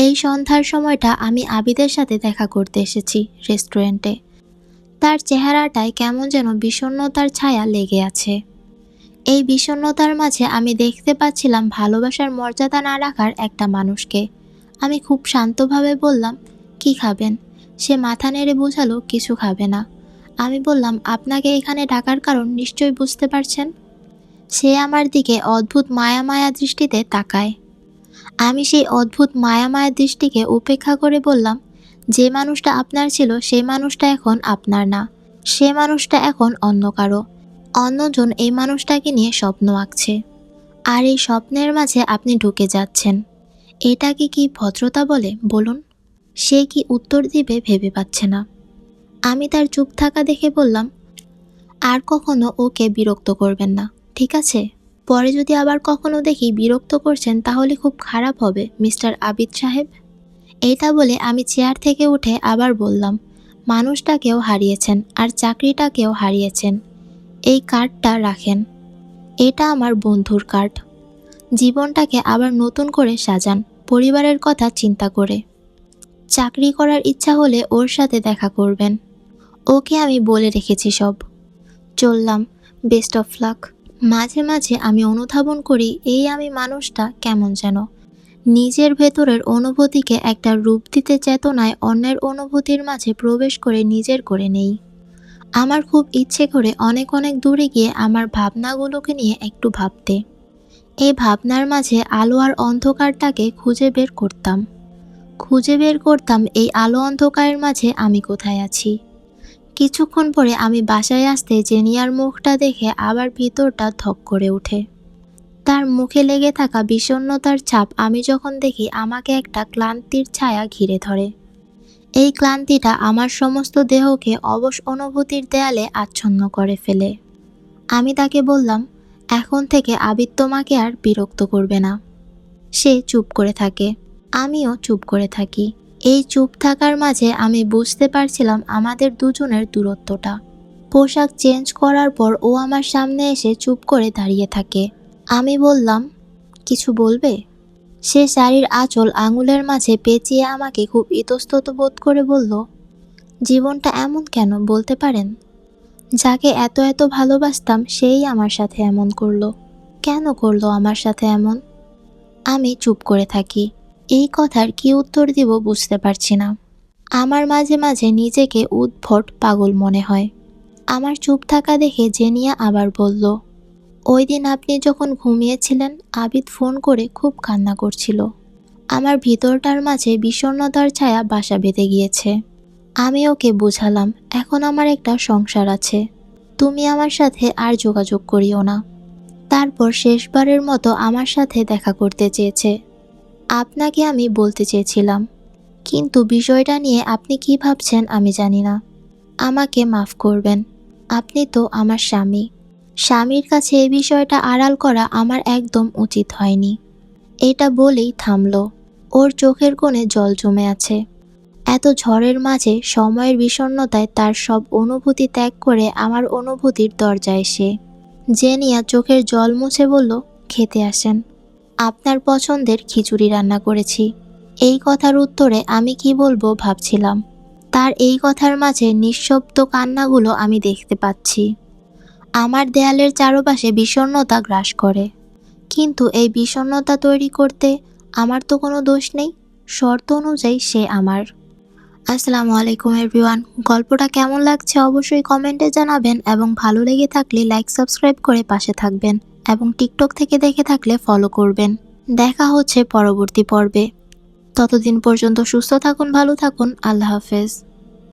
এই সন্ধ্যার সময়টা আমি আবিদের সাথে দেখা করতে এসেছি রেস্টুরেন্টে। তার চেহারাটায় কেমন যেন বিষণ্ণতার ছায়া লেগে আছে। এই বিষণ্ণতার মাঝে আমি দেখতে পাচ্ছিলাম ভালোবাসার মর্যাদা না রাখার একটা মানুষকে। আমি খুব শান্তভাবে বললাম, কি খাবেন? সে মাথা নেড়ে বোঝালো কিছু খাবে না। আমি বললাম, আপনাকে এখানে ডাকার কারণ নিশ্চয়ই বুঝতে পারছেন। সে আমার দিকে অদ্ভুত মায়া মায়া দৃষ্টিতে তাকায়। আমি সেই অদ্ভুত মায়া মায়া দৃষ্টিকে উপেক্ষা করে বললাম, যে মানুষটা আপনার ছিল সেই মানুষটা এখন আপনার না। সে মানুষটা এখন অন্য কারো। অন্যজন এই মানুষটাকে নিয়ে স্বপ্ন আঁকছে, আর এই স্বপ্নের মাঝে আপনি ঢুকে যাচ্ছেন। এটাকে কি ভদ্রতা বলে বলুন? সে কি উত্তর দিবে ভেবে পাচ্ছে না। আমি তার চুপ থাকা দেখে বললাম, আর কখনো ওকে বিরক্ত করবেন না, ঠিক আছে? পরে যদি আবার কখনো দেখি বিরক্ত করছেন তাহলে খুব খারাপ হবে মিস্টার আবিদ সাহেব। এটা বলে আমি চেয়ার থেকে উঠে আবার বললাম, মানুষটাকেও হারিয়েছেন আর চাকরিটাকেও হারিয়েছেন। এই কার্ডটা রাখেন, এটা আমার বন্ধুর কার্ড। জীবনটাকে আবার নতুন করে সাজান পরিবারের কথা চিন্তা করে। চাকরি করার ইচ্ছা হলে ওর সাথে দেখা করবেন। ওকে আমি বলে রেখেছি সব। চললাম, বেস্ট অফ লাক। মাঝে মাঝে আমি অনুধাবন করি এই আমি মানুষটা কেমন যেন নিজের ভেতরের অনুভূতিকে একটা রূপ দিতে চেতনায় অন্যের অনুভূতির মাঝে প্রবেশ করে নিজের করে নেই। আমার খুব ইচ্ছে করে অনেক অনেক দূরে গিয়ে আমার ভাবনাগুলোকে নিয়ে একটু ভাবতে। এই ভাবনার মাঝে আলো আর অন্ধকারটাকে খুঁজে বের করতাম এই আলো অন্ধকারের মাঝে আমি কোথায় আছি। কিছুক্ষণ পরে আমি বাসায় আসতে জেনিয়ার মুখটা দেখে আবার ভিতরটা ধক করে ওঠে। তার মুখে লেগে থাকা বিষণ্ণতার ছাপ আমি যখন দেখি আমাকে একটা ক্লান্তির ছায়া ঘিরে ধরে। এই ক্লান্তিটা আমার সমস্ত দেহকে অবশ অনুভূতির দেয়ালে আচ্ছন্ন করে ফেলে। আমি তাকে বললাম, এখন থেকে আবিদ তোমাকে আর বিরক্ত করবে না। সে চুপ করে থাকে, আমিও চুপ করে থাকি। এই চুপ থাকার মাঝে আমি বুঝতে পারছিলাম আমাদের দুজনের দূরত্বটা। পোশাক চেঞ্জ করার পর ও আমার সামনে এসে চুপ করে দাঁড়িয়ে থাকে। আমি বললাম, কিছু বলবে? সে শাড়ির আঁচল আঙুলের মাঝে পেঁচিয়ে আমাকে খুব ইতস্তত বোধ করে বলল, জীবনটা এমন কেন বলতে পারেন? যাকে এত এত ভালোবাসতাম সেই আমার সাথে এমন করলো। কেন করলো আমার সাথে এমন? আমি চুপ করে থাকি। এই কথার কি উত্তর দিব বুঝতে পারছি না। আমার মাঝে মাঝে নিজেকে উদ্ভট পাগল মনে হয়। আমার চুপ থাকা দেখে জেনিয়া আবার বলল, ওই দিন আপনি যখন ঘুমিয়েছিলেন আবিদ ফোন করে খুব কান্না করছিল। আমার ভিতরটার মাঝে বিষণ্ণতার ছায়া বাসা বেঁধে গিয়েছে। আমি ওকে বুঝালাম, এখন আমার একটা সংসার আছে, তুমি আমার সাথে আর যোগাযোগ করিও না। তারপর শেষবারের মতো আমার সাথে দেখা করতে চেয়েছে। আপনাকে আমি বলতে চেয়েছিলাম, কিন্তু বিষয়টা নিয়ে আপনি কি ভাবছেন আমি জানি না। আমাকে মাফ করবেন, আপনি তো আমার স্বামী। স্বামীর কাছে এই বিষয়টা আড়াল করা আমার একদম উচিত হয়নি। এটা বলেই থামল। ওর চোখের কোণে জল জমে আছে। এত ঝড়ের মাঝে সময়ের বিষণ্ণতায় তার সব অনুভূতি ত্যাগ করে আমার অনুভূতির দরজায় এসে জেনিয়া চোখের জল মুছে বলল, খেতে আসেন, আপনার পছন্দের খিচুড়ি রান্না করেছি। এই কথার উত্তরে আমি কি বলবো ভাবছিলাম। তার এই কথার মাঝে নিঃশব্দ কান্নাগুলো আমি দেখতে পাচ্ছি। আমার দেয়ালের চারপাশে বিষণ্ণতা গ্রাস করে, কিন্তু এই বিষণ্ণতা তৈরি করতে আমার তো কোনো দোষ নেই। শর্ত অনুযায়ী সে আমার। আসসালামু আলাইকুম এভরিওয়ান। গল্পটা কেমন লাগছে অবশ্যই কমেন্টে জানাবেন এবং ভালো লেগে থাকলে লাইক সাবস্ক্রাইব করে পাশে থাকবেন এবং টিকটক থেকে দেখে থাকলে ফলো করবেন। দেখা হচ্ছে পরবর্তী পর্বে। ততদিন পর্যন্ত সুস্থ থাকুন, ভালো থাকুন। আল্লাহ হাফেজ।